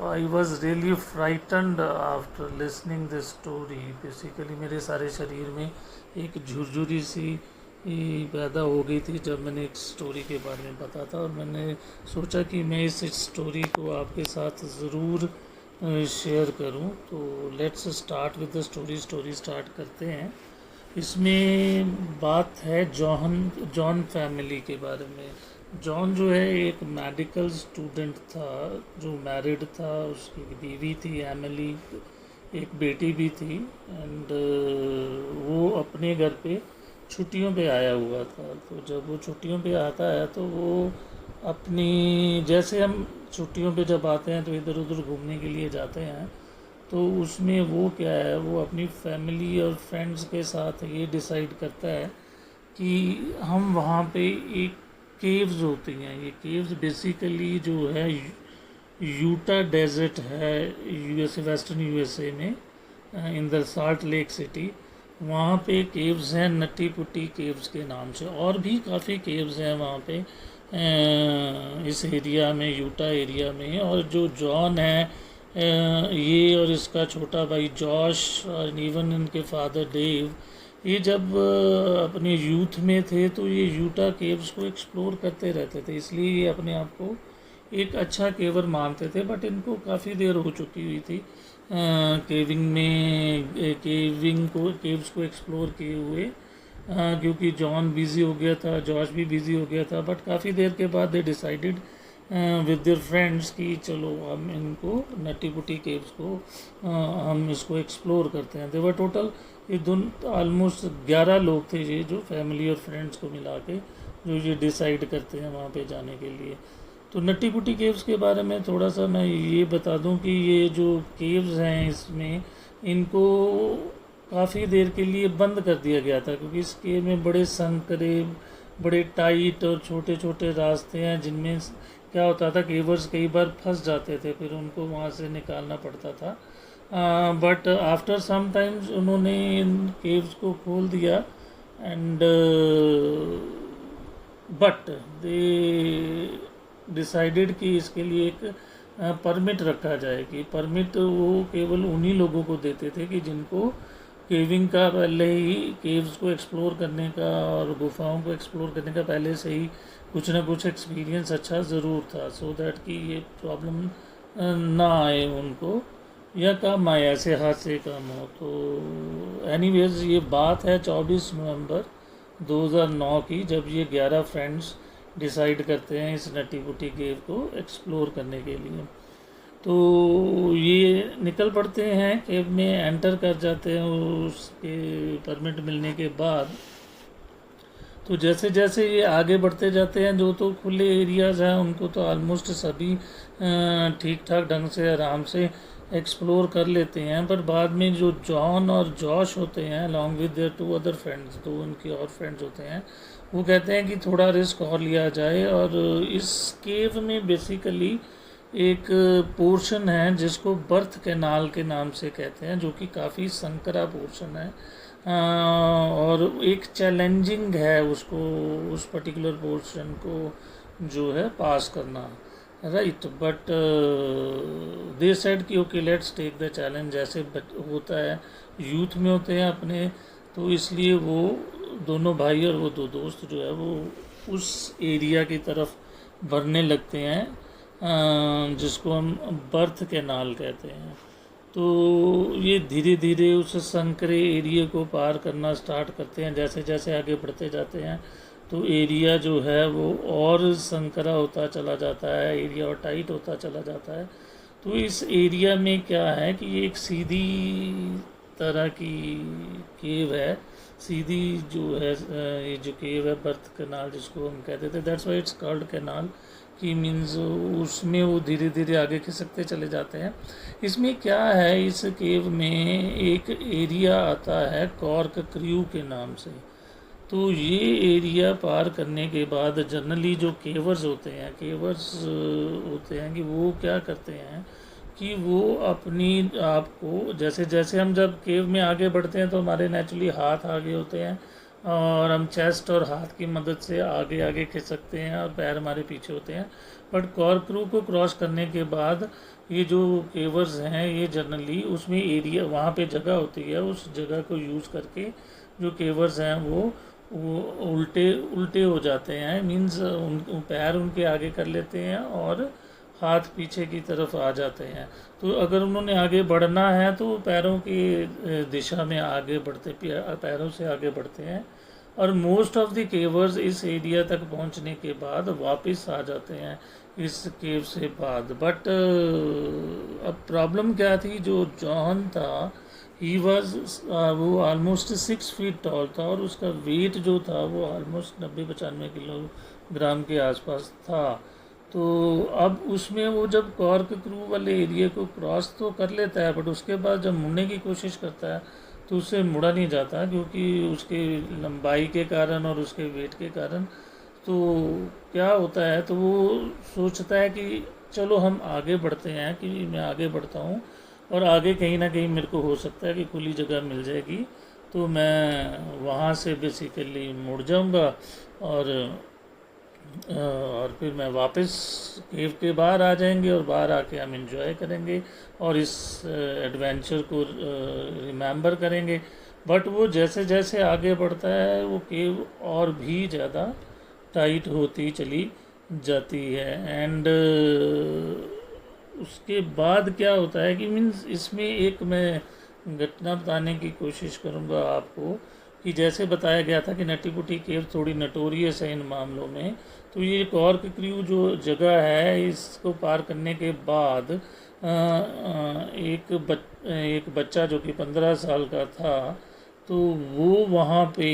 A: I was really frightened after listening the story. Basically मेरे सारे शरीर में एक झुरझुरी सी पैदा हो गई थी जब मैंने एक स्टोरी के बारे में पता था, और मैंने सोचा कि मैं इस स्टोरी को आपके साथ ज़रूर शेयर करूं। तो let's start with the story start करते हैं। इसमें बात है जॉन फैमिली के बारे में। जॉन जो है एक मेडिकल स्टूडेंट था जो मैरिड था, उसकी बीवी थी एमिली, एक बेटी भी थी, एंड वो अपने घर पे छुट्टियों पे आया हुआ था। तो जब वो छुट्टियों पे आता है तो वो अपनी, जैसे हम छुट्टियों पे जब आते हैं तो इधर उधर घूमने के लिए जाते हैं, तो उसमें वो क्या है, वो अपनी फैमिली और फ्रेंड्स के साथ ये डिसाइड करता है कि हम वहाँ पे एक केव्स होती हैं। ये केव्स बेसिकली जो है यूटा डेजर्ट है, यूएसए, वेस्टर्न यूएसए में, in the salt lake city. वहाँ पे केव्स हैं नट्टी पुट्टी केव्स के नाम से, और भी काफ़ी केव्स हैं वहाँ पे इस एरिया में, यूटा एरिया में। और जो जॉन है, ये और इसका छोटा भाई जॉश और इवन इनके फादर डेव, ये जब अपने यूथ में थे तो ये यूटा केव्स को एक्सप्लोर करते रहते थे, इसलिए ये अपने आप को एक अच्छा केवर मानते थे। बट इनको काफ़ी देर हो चुकी हुई थी केव्स को एक्सप्लोर किए हुए, क्योंकि जॉन बिज़ी हो गया था, जॉश भी बिज़ी हो गया था। बट काफ़ी देर के बाद they decided with their friends कि चलो हम इनको नट्टी पुट्टी केव्स को हम इसको एक्सप्लोर करते हैं। देवर टोटल ये ऑलमोस्ट 11 लोग थे, ये जो फैमिली और फ्रेंड्स को मिला के जो ये डिसाइड करते हैं वहाँ पे जाने के लिए। तो नट्टी पुट्टी केव्स के बारे में थोड़ा सा मैं ये बता दूं कि ये जो केव्स हैं इसमें इनको काफ़ी देर के लिए बंद कर दिया गया था, क्योंकि इस केव में बड़े संकरे, बड़े टाइट और छोटे छोटे रास्ते हैं, जिनमें क्या होता था केवर्स कई बार फंस जाते थे, फिर उनको वहाँ से निकालना पड़ता था। बट आफ्टर सम टाइम्स उन्होंने इन केव्स को खोल दिया, एंड बट दे डिसाइडेड कि इसके लिए एक परमिट रखा जाए। कि परमिट वो केवल उन्हीं लोगों को देते थे कि जिनको केविंग का पहले ही, केव्स को एक्सप्लोर करने का और गुफाओं को एक्सप्लोर करने का पहले से ही कुछ ना कुछ एक्सपीरियंस अच्छा ज़रूर था, सो दैट कि ये प्रॉब्लम ना आए उनको, या काम आए, ऐसे हादसे कम हो। तो एनीवेज ये बात है 24 नवंबर 2009 की, जब ये 11 फ्रेंड्स डिसाइड करते हैं इस नट्टी पुट्टी केव को एक्सप्लोर करने के लिए। तो ये निकल पड़ते हैं केव में, एंटर कर जाते हैं उसके परमिट मिलने के बाद। तो जैसे जैसे ये आगे बढ़ते जाते हैं, जो तो खुले एरियाज़ हैं उनको तो ऑलमोस्ट सभी ठीक ठाक ढंग से आराम से एक्सप्लोर कर लेते हैं। पर बाद में जो जॉन और जॉश होते हैं along with their 2 other friends, 2 उनके और फ्रेंड्स होते हैं, वो कहते हैं कि थोड़ा रिस्क और लिया जाए। और इस केव में बेसिकली एक पोर्शन है जिसको बर्थ कैनाल के नाम से कहते हैं, जो कि काफ़ी संकरा पोर्शन है, और एक चैलेंजिंग है उसको, उस पर्टिकुलर पोर्शन को जो है पास करना, राइट। बट दे सेड कि okay let's take the challenge. जैसे होता है, यूथ में होते हैं अपने, तो इसलिए वो दोनों भाई और वो 2 दोस्त जो है वो उस एरिया की तरफ बढ़ने लगते हैं जिसको हम बर्थ कैनाल कहते हैं। तो ये धीरे धीरे उस संकरे एरिया को पार करना स्टार्ट करते हैं। जैसे जैसे आगे बढ़ते जाते हैं तो एरिया जो है वो और संकरा होता चला जाता है, एरिया और टाइट होता चला जाता है। तो इस एरिया में क्या है कि ये एक सीधी तरह की केव है, सीधी जो है ये जो केव है बर्थ कैनाल जिसको हम कहते थे, that's why it's called canal कि मीन्स उसमें वो धीरे धीरे आगे खिसकते चले जाते हैं। इसमें क्या है, इस केव में एक एरिया आता है कॉर्क क्रू के नाम से। तो ये एरिया पार करने के बाद जनरली जो केवर्स होते हैं कि वो क्या करते हैं कि वो अपनी आप को जैसे जैसे हम जब केव में आगे बढ़ते हैं तो हमारे नेचुरली हाथ आगे होते हैं और हम चेस्ट और हाथ की मदद से आगे आगे खिसकते हैं और पैर हमारे पीछे होते हैं। बट कॉर्क्रू को क्रॉस करने के बाद ये जो केवर्स हैं ये जनरली उसमें एरिया वहाँ पे जगह होती है, उस जगह को यूज़ करके जो केवर्स हैं वो उल्टे उल्टे हो जाते हैं। मीन्स उन पैर उनके आगे कर लेते हैं और हाथ पीछे की तरफ आ जाते हैं। तो अगर उन्होंने आगे बढ़ना है तो पैरों की दिशा में आगे बढ़ते पैरों से आगे बढ़ते हैं। और मोस्ट ऑफ द केवर्स इस एरिया तक पहुंचने के बाद वापस आ जाते हैं इस केव से बाद। बट अब प्रॉब्लम क्या थी, जो जॉन था ही वॉज वो ऑलमोस्ट 6 फीट टॉल था और उसका वेट जो था वो ऑलमोस्ट 90-95 किलोग्राम के आसपास था। तो अब उसमें वो जब कॉर्क क्रू वाले एरिया को क्रॉस तो कर लेता है, बट उसके बाद जब मुड़ने की कोशिश करता है तो उससे मुड़ा नहीं जाता क्योंकि उसके लंबाई के कारण और उसके वेट के कारण। तो क्या होता है, तो वो सोचता है कि चलो हम आगे बढ़ते हैं, कि मैं आगे बढ़ता हूँ और आगे कहीं ना कहीं मेरे को हो सकता है कि खुली जगह मिल जाएगी, तो मैं वहाँ से बेसिकली मुड़ जाऊँगा और फिर मैं वापस केव के बाहर आ जाएंगे और बाहर आके हम एंजॉय करेंगे और इस एडवेंचर को रिमेंबर करेंगे। बट वो जैसे जैसे आगे बढ़ता है वो केव और भी ज़्यादा टाइट होती चली जाती है। एंड उसके बाद क्या होता है कि मीन्स इसमें एक मैं घटना बताने की कोशिश करूँगा आपको कि जैसे बताया गया था कि नटी पुटी केव थोड़ी नटोरियस है इन मामलों में। तो ये कॉर्क क्रू जो जगह है इसको पार करने के बाद एक बच्चा जो कि 15 साल का था, तो वो वहाँ पे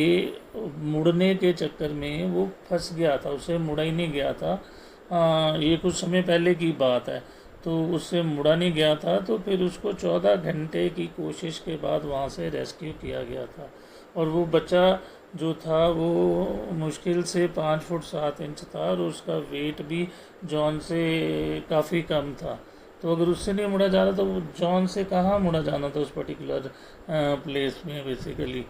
A: मुड़ने के चक्कर में वो फंस गया था, उसे मुड़ा ही नहीं गया था। ये कुछ समय पहले की बात है, तो उससे मुड़ा नहीं गया था। तो फिर उसको 14 घंटे की कोशिश के बाद वहाँ से रेस्क्यू किया गया था और वो बच्चा जो था वो मुश्किल से 5 फुट 7 इंच था और उसका वेट भी जॉन से काफ़ी कम था। तो अगर उससे नहीं मुड़ा जा रहा तो जॉन से कहाँ मुड़ा जाना था उस पर्टिकुलर प्लेस में बेसिकली।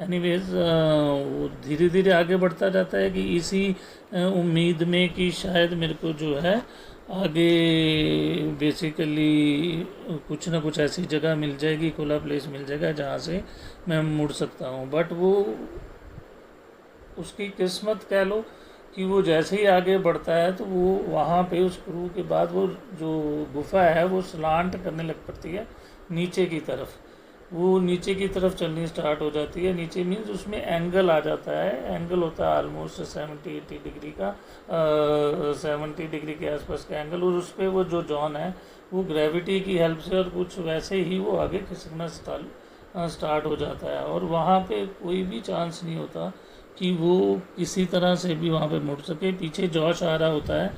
A: एनीवेज वो धीरे धीरे आगे बढ़ता जाता है कि इसी उम्मीद में कि शायद मेरे को जो है आगे बेसिकली कुछ ना कुछ ऐसी जगह मिल जाएगी, खुला प्लेस मिल जाएगा जहाँ से मैं मुड़ सकता हूँ। बट वो उसकी किस्मत कह लो कि वो जैसे ही आगे बढ़ता है तो वो वहाँ पे उस क्रू के बाद वो जो गुफा है वो स्लांट करने लग पड़ती है नीचे की तरफ। वो नीचे की तरफ चलनी स्टार्ट हो जाती है। नीचे मीन्स उसमें एंगल आ जाता है, एंगल होता है ऑलमोस्ट 70-80 डिग्री का, 70 डिग्री के आसपास का एंगल। और उस पर वो जो जॉन है वो ग्रेविटी की हेल्प से और कुछ वैसे ही वो आगे खिसकना स्टार्ट हो जाता है और वहाँ पे कोई भी चांस नहीं होता कि वो किसी तरह से भी वहाँ पे मुड़ सके। पीछे जॉश आ रहा होता है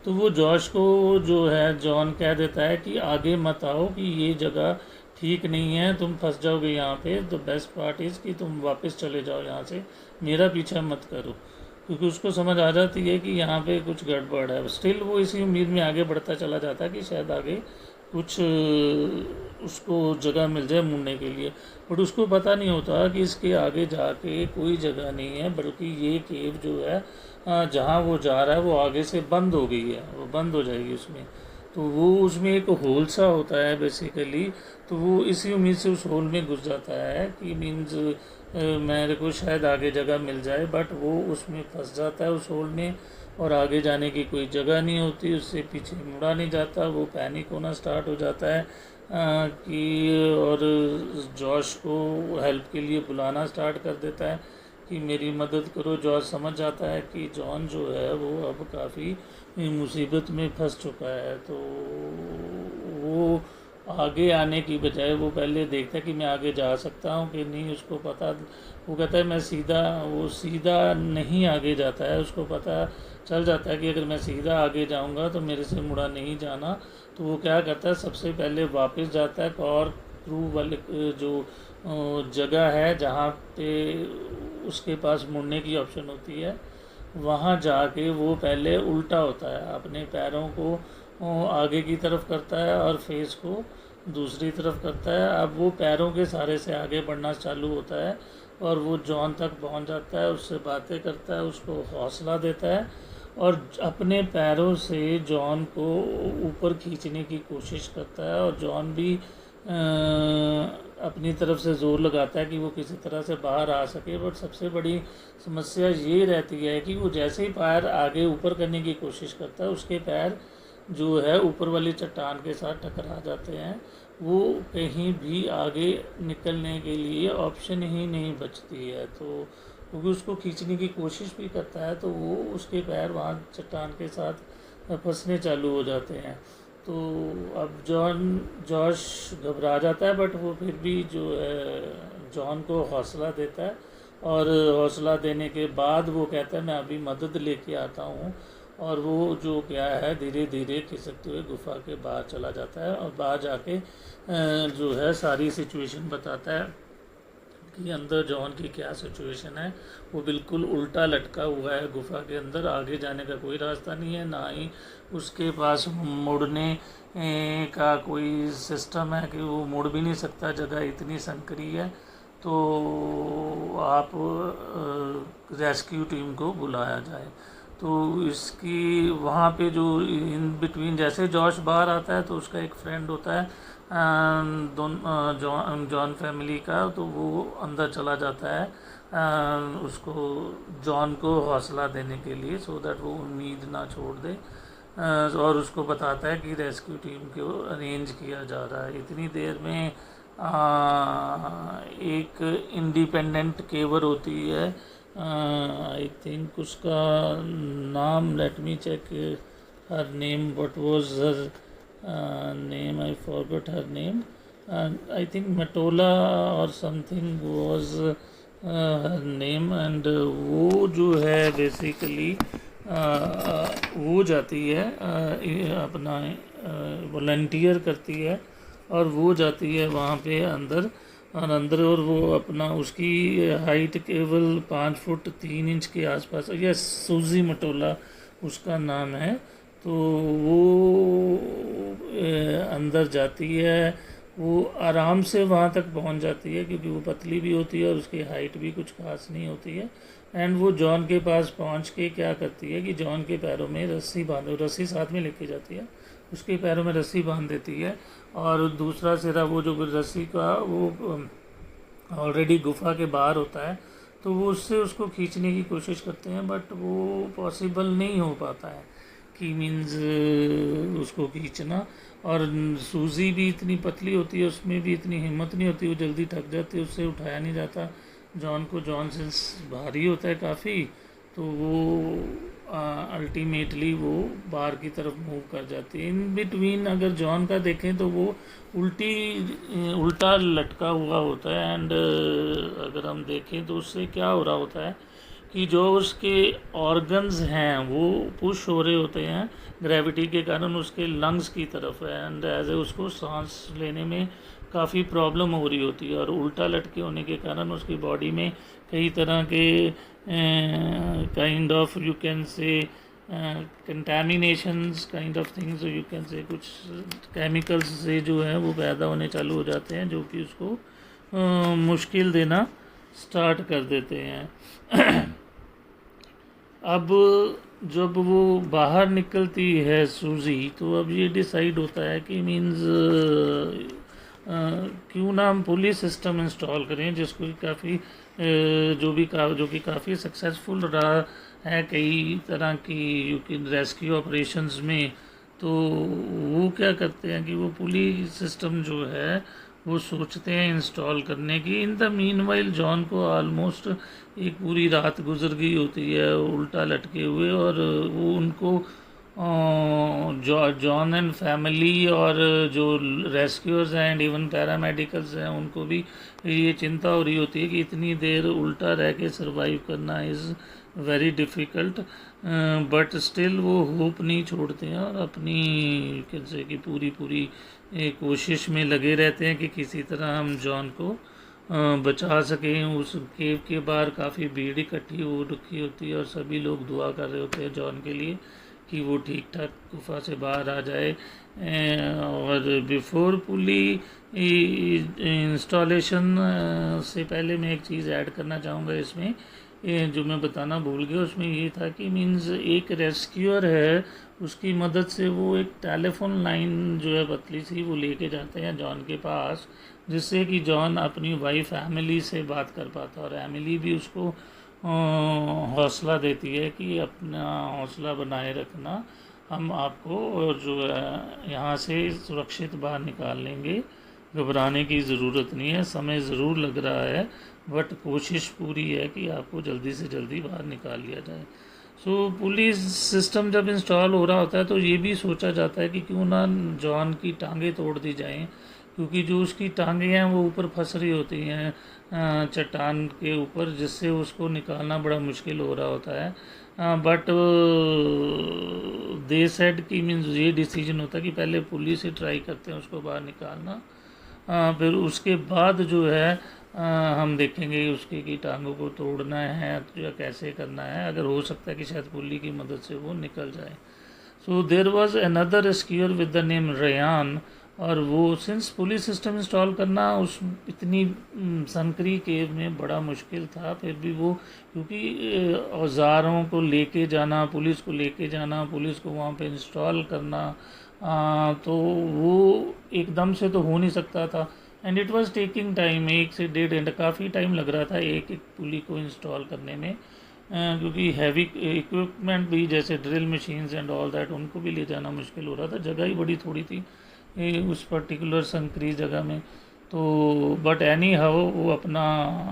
A: तो वो जॉश को जो है जॉन कह देता है कि आगे मत आओ, कि ये जगह ठीक नहीं है, तुम फंस जाओगे यहाँ पे। तो बेस्ट पार्ट इज़ कि तुम वापस चले जाओ यहाँ से, मेरा पीछा मत करो, क्योंकि उसको समझ आ जाती है कि यहाँ पे कुछ गड़बड़ है। स्टिल वो इसी उम्मीद में आगे बढ़ता चला जाता है कि शायद आगे कुछ उसको जगह मिल जाए मुड़ने के लिए। बट उसको पता नहीं होता कि इसके आगे जाके कोई जगह नहीं है, बल्कि ये केव जो है जहाँ वो जा रहा है वो आगे से बंद हो गई है, वो बंद हो जाएगी उसमें। तो वो उसमें एक होल सा होता है बेसिकली, तो वो इसी उम्मीद से उस होल में घुस जाता है कि मीन्स मेरे को शायद आगे जगह मिल जाए। बट वो उसमें फंस जाता है उस होल में और आगे जाने की कोई जगह नहीं होती, उससे पीछे मुड़ा नहीं जाता। वो पैनिक होना स्टार्ट हो जाता है कि और जॉश को हेल्प के लिए बुलाना स्टार्ट कर देता है कि मेरी मदद करो। जॉश समझ जाता है कि जॉन जो है वो अब काफ़ी मुसीबत में फंस चुका है, तो वो आगे आने की बजाय वो पहले देखता है कि मैं आगे जा सकता हूँ कि नहीं। उसको पता, वो कहता है वो सीधा नहीं आगे जाता है। उसको पता चल जाता है कि अगर मैं सीधा आगे जाऊँगा तो मेरे से मुड़ा नहीं जाना। तो वो क्या करता है, सबसे पहले वापस जाता है और क्रू वाले जो जगह है जहाँ पे उसके पास मुड़ने की ऑप्शन होती है, वहाँ जाके वो पहले उल्टा होता है, अपने पैरों को आगे की तरफ करता है और फेस को दूसरी तरफ करता है। अब वो पैरों के सहारे से आगे बढ़ना चालू होता है और वो जॉन तक पहुंच जाता है, उससे बातें करता है, उसको हौसला देता है और अपने पैरों से जॉन को ऊपर खींचने की कोशिश करता है। और जॉन भी अपनी तरफ से ज़ोर लगाता है कि वो किसी तरह से बाहर आ सके। बट सबसे बड़ी समस्या ये रहती है कि वो जैसे ही पैर आगे ऊपर करने की कोशिश करता है, उसके पैर जो है ऊपर वाली चट्टान के साथ टकरा जाते हैं। वो कहीं भी आगे निकलने के लिए ऑप्शन ही नहीं बचती है। तो क्योंकि उसको खींचने की कोशिश भी करता है तो वो उसके पैर वहाँ चट्टान के साथ फंसने चालू हो जाते हैं। तो अब जॉश घबरा जाता है, बट वो फिर भी जो है जॉन को हौसला देता है और हौसला देने के बाद वो कहता है मैं अभी मदद लेके आता हूँ। और वो जो क्या है धीरे धीरे खिसकते हुए गुफा के बाहर चला जाता है और बाहर जाके जो है सारी सिचुएशन बताता है कि अंदर जॉन की क्या सिचुएशन है। वो बिल्कुल उल्टा लटका हुआ है गुफा के अंदर, आगे जाने का कोई रास्ता नहीं है, ना ही उसके पास मुड़ने का कोई सिस्टम है कि वो मुड़ भी नहीं सकता, जगह इतनी संकरी है। तो आप रेस्क्यू टीम को बुलाया जाए। तो इसकी वहाँ पे जो इन बिटवीन जैसे जॉश बाहर आता है तो उसका एक फ्रेंड होता है जॉन फैमिली का, तो वो अंदर चला जाता है उसको जॉन को हौसला देने के लिए, सो दैट वो उम्मीद ना छोड़ दे। और उसको बताता है कि रेस्क्यू टीम को अरेंज किया जा रहा है। इतनी देर में एक इंडिपेंडेंट केवर होती है, आई थिंक उसका नाम, let me check her name, what was her name, I forgot her name, and I think Matola or something was her name, and वो जो है बेसिकली वो जाती है अपना वॉलंटियर करती है और वो जाती है वहाँ पे अंदर और वो अपना उसकी हाइट केवल 5 फुट 3 इंच के आसपास, यस सूजी मटोला उसका नाम है। तो वो अंदर जाती है, वो आराम से वहाँ तक पहुँच जाती है क्योंकि वो पतली भी होती है और उसकी हाइट भी कुछ खास नहीं होती है। एंड वो जॉन के पास पहुँच के क्या करती है कि जॉन के पैरों में रस्सी साथ में लेके जाती है, उसके पैरों में रस्सी बांध देती है और दूसरा सिरा वो जो रस्सी का वो ऑलरेडी गुफा के बाहर होता है, तो वो उससे उसको खींचने की कोशिश करते हैं, बट वो पॉसिबल नहीं हो पाता है कि मीन्स उसको खींचना। और सूजी भी इतनी पतली होती है, उसमें भी इतनी हिम्मत नहीं होती, वो जल्दी थक जाती है, उससे उठाया नहीं जाता जॉन को। जॉन सिंस भारी होता है काफ़ी, तो वो अल्टीमेटली वो बाहर की तरफ मूव कर जाती है। इन बिटवीन अगर जॉन का देखें तो वो उल्टा लटका हुआ होता है। एंड अगर हम देखें तो उससे क्या हो रहा होता है कि जो उसके ऑर्गन्स हैं वो पुश हो रहे होते हैं ग्रेविटी के कारण उसके लंग्स की तरफ है, एंड एज ए उसको सांस लेने में काफ़ी प्रॉब्लम हो रही होती है। और उल्टा लटके होने के कारण उसकी बॉडी में कई तरह के kind of you can say contaminations kind of things, you can say कुछ केमिकल्स से जो है वो पैदा होने चालू हो जाते हैं जो कि उसको मुश्किल देना स्टार्ट कर देते हैं। अब जब वो बाहर निकलती है सूजी, तो अब ये डिसाइड होता है कि मीन्स क्यों ना हम पुलिस सिस्टम इंस्टॉल करें, जिसको काफ़ी जो कि काफ़ी सक्सेसफुल रहा है कई तरह की रेस्क्यू ऑपरेशंस में। तो वो क्या करते हैं कि वो पुलिस सिस्टम जो है वो सोचते हैं इंस्टॉल करने की। इन द मीनवाइल जॉन को ऑलमोस्ट एक पूरी रात गुजर गई होती है उल्टा लटके हुए, और वो उनको जॉन एंड फैमिली और जो रेस्क्यूअर्स हैं एंड इवन पैरामेडिकल्स हैं उनको भी ये चिंता हो रही होती है कि इतनी देर उल्टा रह के सरवाइव करना is very difficult, but still वो होप नहीं छोड़ते हैं और अपनी कैसे कि पूरी कोशिश में लगे रहते हैं कि किसी तरह हम जॉन को बचा सकें। उस केव के बाहर काफ़ी भीड़ इकट्ठी हो रखी होती है और सभी लोग दुआ कर रहे होते हैं जॉन के लिए कि वो ठीक ठाक गुफा से बाहर आ जाए। और बिफोर पुली इंस्टॉलेशन से पहले मैं एक चीज़ ऐड करना चाहूँगा इसमें, जो मैं बताना भूल गया उसमें ये था कि मीन्स एक रेस्क्यूअर है, उसकी मदद से वो एक टेलीफोन लाइन जो है पतली सी वो लेके जाते हैं जॉन के पास, जिससे कि जॉन अपनी वाइफ एमिली से बात कर पाता और एमिली भी उसको हौसला देती है कि अपना हौसला बनाए रखना, हम आपको जो है यहाँ से सुरक्षित बाहर निकाल लेंगे, घबराने की ज़रूरत नहीं है, समय ज़रूर लग रहा है बट कोशिश पूरी है कि आपको जल्दी से जल्दी बाहर निकाल लिया जाए। सो पुलिस सिस्टम जब इंस्टॉल हो रहा होता है तो ये भी सोचा जाता है कि क्यों ना जॉन की टांगें तोड़ दी जाएं, क्योंकि जो उसकी टांगें हैं वो ऊपर फंस रही होती हैं चट्टान के ऊपर, जिससे उसको निकालना बड़ा मुश्किल हो रहा होता है। बट दे सेड कि मीन्स ये डिसीजन होता है कि पहले पुलिस ही ट्राई करते हैं उसको बाहर निकालना, फिर उसके बाद जो है हम देखेंगे उसकी की टांगों को तोड़ना है या कैसे करना है, अगर हो सकता है कि शायद पुली की मदद से वो निकल जाए। So there was another rescuer with the name Ryan, और वो सिंस पुलिस सिस्टम इंस्टॉल करना उस इतनी संकरी केव में बड़ा मुश्किल था, फिर भी वो क्योंकि औजारों को लेके जाना, पुलिस को लेके जाना, पुलिस को वहाँ पे इंस्टॉल करना, तो वो एकदम से तो हो नहीं सकता था and it was taking time, 1 से 1.5 घंटा काफ़ी टाइम लग रहा था एक एक पुली को इंस्टॉल करने में, क्योंकि हैवी इक्विपमेंट भी जैसे drill machines and all that उनको भी ले जाना मुश्किल हो रहा था, जगह ही बड़ी थोड़ी थी उस पर्टिकुलर संकरी जगह में। तो बट एनी हाउ वो अपना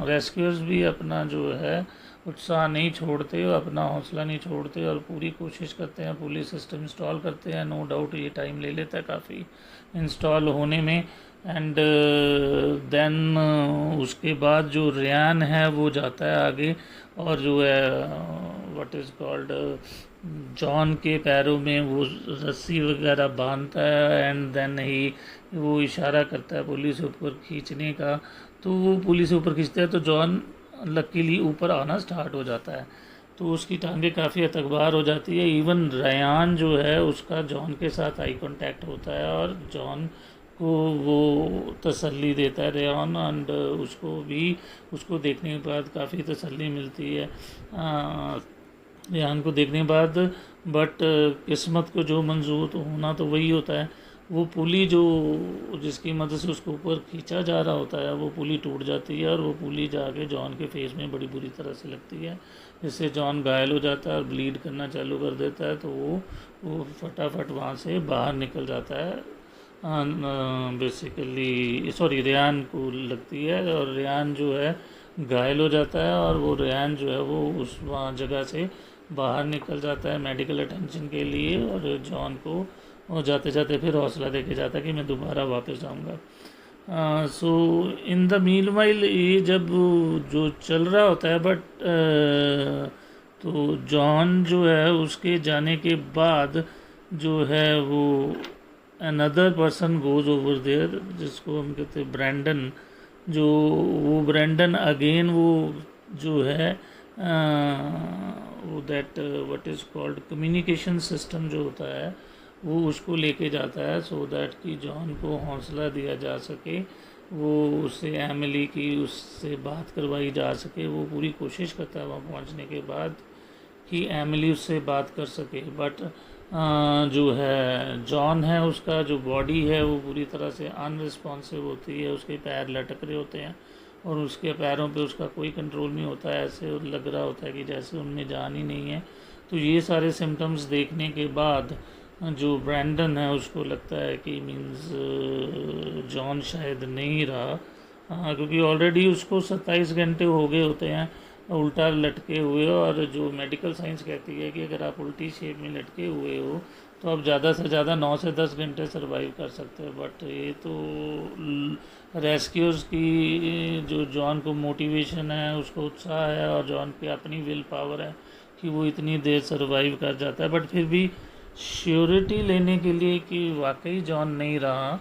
A: रेस्क्यूअर्स भी अपना जो है उत्साह नहीं छोड़ते, अपना हौसला नहीं छोड़ते और पूरी कोशिश करते हैं, पुलिस सिस्टम इंस्टॉल करते हैं। नो डाउट ये टाइम ले लेता है काफ़ी इंस्टॉल होने में। एंड देन उसके बाद जो रेयान है वो जाता है आगे और जो है व्हाट इज़ कॉल्ड जॉन के पैरों में वो रस्सी वगैरह बांधता है एंड देन ही वो इशारा करता है पुलिस ऊपर खींचने का, तो वो पुलिस ऊपर खींचता है तो जॉन लकीली ऊपर आना स्टार्ट हो जाता है, तो उसकी टांगें काफ़ी हद तक बाहर हो जाती है। इवन रेयान जो है उसका जॉन के साथ आई कांटेक्ट होता है और जॉन को वो तसल्ली देता है रेयान, एंड उसको देखने के बाद काफ़ी तसल्ली मिलती है रेयान को देखने के बाद। बट किस्मत को जो मंजूर तो होना तो वही होता है, वो पुली जो जिसकी मदद से उसको ऊपर खींचा जा रहा होता है वो पुली टूट जाती है और वो पुली जाके जॉन के फेस में बड़ी बुरी तरह से लगती है, जिससे जॉन घायल हो जाता है और ब्लीड करना चालू कर देता है। तो वो फटाफट वहाँ से बाहर निकल जाता है, बेसिकली सॉरी रेयान को लगती है और रेयान जो है घायल हो जाता है और वो रेयान जो है वो उस वहाँ जगह से बाहर निकल जाता है मेडिकल अटेंशन के लिए, और जॉन को और जाते जाते फिर हौसला देके जाता है कि मैं दोबारा वापस आऊँगा। सो इन द मील वाइल ये जब जो चल रहा होता है बट तो जॉन जो है उसके जाने के बाद जो है वो another person goes over there जिसको हम कहते हैं ब्रैंडन, जो वो ब्रैंडन अगेन वो जो है वो that what is called communication system जो होता है वो उसको लेके जाता है, सो दैट कि जॉन को हौसला दिया जा सके, वो उससे एमिली की उससे बात करवाई जा सके। वो पूरी कोशिश करता है वहाँ पहुँचने के बाद कि एमिली उससे बात कर सके, बट जो है जॉन है उसका जो बॉडी है वो पूरी तरह से अनरिस्पॉन्सिव होती है, उसके पैर लटक रहे होते हैं और उसके पैरों पे उसका कोई कंट्रोल नहीं होता है, ऐसे लग रहा होता है कि जैसे उनमें जान ही नहीं है। तो ये सारे सिम्टम्स देखने के बाद जो ब्रैंडन है उसको लगता है कि मीन्स जॉन शायद नहीं रहा, क्योंकि ऑलरेडी उसको 27 घंटे हो गए होते हैं उल्टा लटके हुए, और जो मेडिकल साइंस कहती है कि अगर आप उल्टी शेप में लटके हुए हो तो आप ज़्यादा से ज़्यादा 9 से 10 घंटे सरवाइव कर सकते हैं। बट ये तो रेस्क्यूज़ की जो जॉन को मोटिवेशन है, उसको उत्साह है, और जॉन की अपनी विल पावर है कि वो इतनी देर सरवाइव कर जाता है। बट फिर भी श्योरिटी लेने के लिए कि वाकई जॉन नहीं रहा,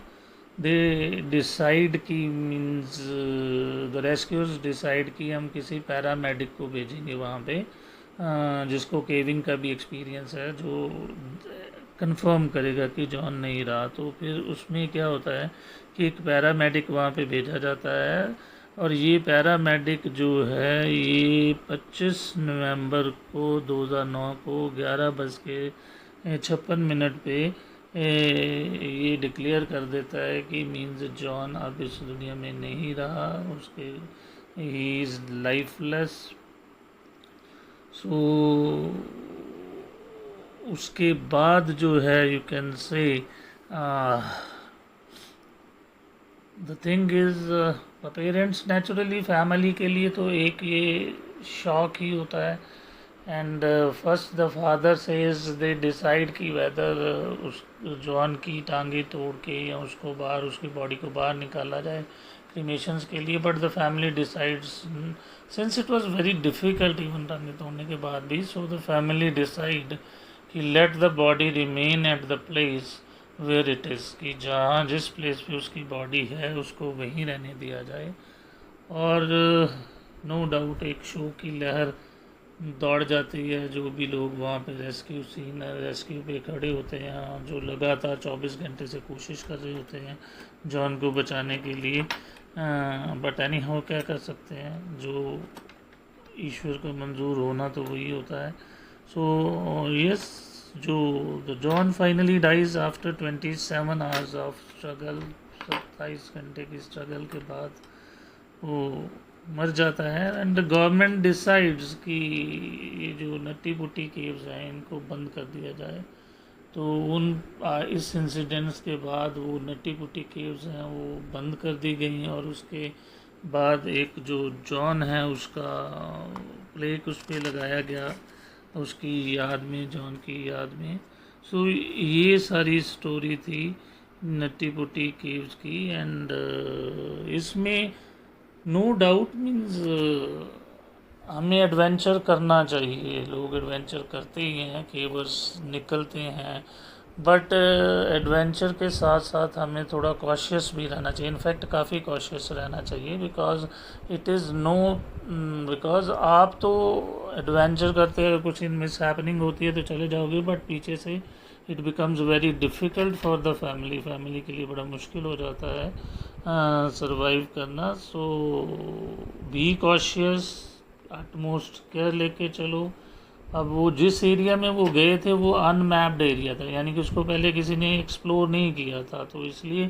A: दे डिसाइड कि मीन्स द रेस्क्यूअर्स डिसाइड कि हम किसी पैरामेडिक को भेजेंगे वहाँ पे, जिसको केविंग का भी एक्सपीरियंस है, जो कंफर्म करेगा कि जॉन नहीं रहा। तो फिर उसमें क्या होता है कि एक पैरामेडिक वहाँ पे भेजा जाता है, और ये पैरामेडिक जो है ये 25 नवंबर को 2009 को 11:56 पे ये डिक्लेयर कर देता है कि मीन्स जॉन अब इस दुनिया में नहीं रहा, उसके ही इज़ लाइफलेस। सो उसके बाद जो है यू कैन से the thing is parents naturally family के लिए तो एक ये शॉक ही होता है। And first the father says they decide कि वेदर उस जॉन की टांगे तोड़ के या उसको बाहर, उसकी बॉडी को बाहर निकाला जाए क्रीमेशंस के लिए। But the family decides, since it was very difficult even टांगे तोड़ने के बाद भी, सो द फैमिली डिसाइड कि let the body remain at the place where it is, कि जहाँ जिस प्लेस पे उसकी बॉडी है उसको वहीं रहने दिया जाए। और नो डाउट एक शो की लहर दौड़ जाती है, जो भी लोग वहाँ पे रेस्क्यू सीन रेस्क्यू पे खड़े होते हैं, जो लगातार 24 घंटे से कोशिश कर रहे होते हैं जॉन को बचाने के लिए। बट एनी हाउ क्या कर सकते हैं, जो ईश्वर को मंजूर होना तो वही होता है। सो यस, जो the John finally dies after 27 hours of struggle, 27 घंटे की स्ट्रगल के बाद वो मर जाता है। एंड गवर्नमेंट डिसाइड्स कि ये जो नट्टी पुट्टी केव्स हैं इनको बंद कर दिया जाए। तो इस इंसिडेंट्स के बाद वो नट्टी पुट्टी केव्स हैं वो बंद कर दी गई, और उसके बाद एक जो जॉन है उसका प्लेक उस पर लगाया गया उसकी याद में, जॉन की याद में। सो ये सारी स्टोरी थी नट्टी पुट्टी केव्स की। एंड इसमें नो डाउट मीन्स हमें एडवेंचर करना चाहिए, लोग एडवेंचर करते ही हैं, केवर्स निकलते हैं, बट एडवेंचर के साथ साथ हमें थोड़ा कॉशियस भी रहना चाहिए। इनफैक्ट काफ़ी कॉशियस रहना चाहिए, because it is no, because आप तो एडवेंचर करते हैं, कुछ इन मिस हैपनिंग होती है तो चले जाओगे, बट पीछे से it becomes very difficult for the family के लिए बड़ा मुश्किल हो जाता है सरवाइव करना। सो बी कॉशियस, अटमोस्ट केयर लेके चलो। अब वो जिस एरिया में वो गए थे वो अनमैप्ड एरिया था, यानी कि उसको पहले किसी ने एक्सप्लोर नहीं किया था, तो इसलिए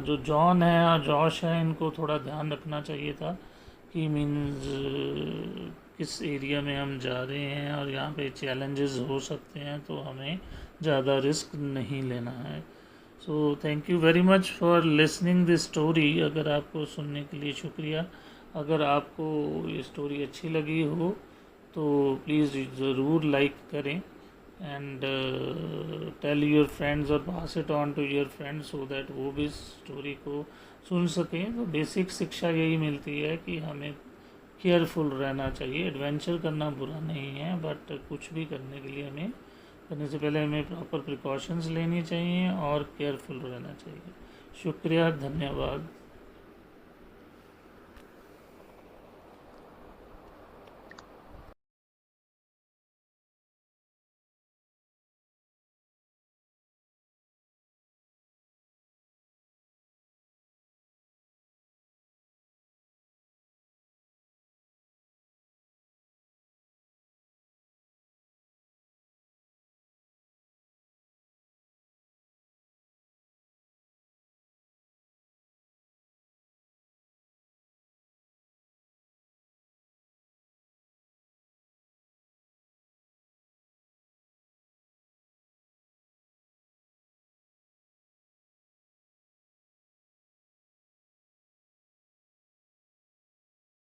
A: जो जॉन है और जॉश है इनको थोड़ा ध्यान रखना चाहिए था कि मीन्स किस एरिया में हम जा रहे हैं और यहाँ पे चैलेंजेस हो सकते हैं, तो हमें ज़्यादा रिस्क नहीं लेना है। So thank you very much for listening this story. अगर आपको सुनने के लिए शुक्रिया। अगर आपको ये स्टोरी अच्छी लगी हो तो प्लीज़ ज़रूर लाइक करें, एंड टेल योर फ्रेंड्स और pass it on to your friends, so that वो भी इस स्टोरी को सुन सकें। तो बेसिक शिक्षा यही मिलती है कि हमें केयरफुल रहना चाहिए। एडवेंचर करना बुरा नहीं है, बट कुछ भी करने के लिए हमें करने से पहले हमें प्रॉपर प्रिकॉशंस लेनी चाहिए और केयरफुल रहना चाहिए। शुक्रिया, धन्यवाद।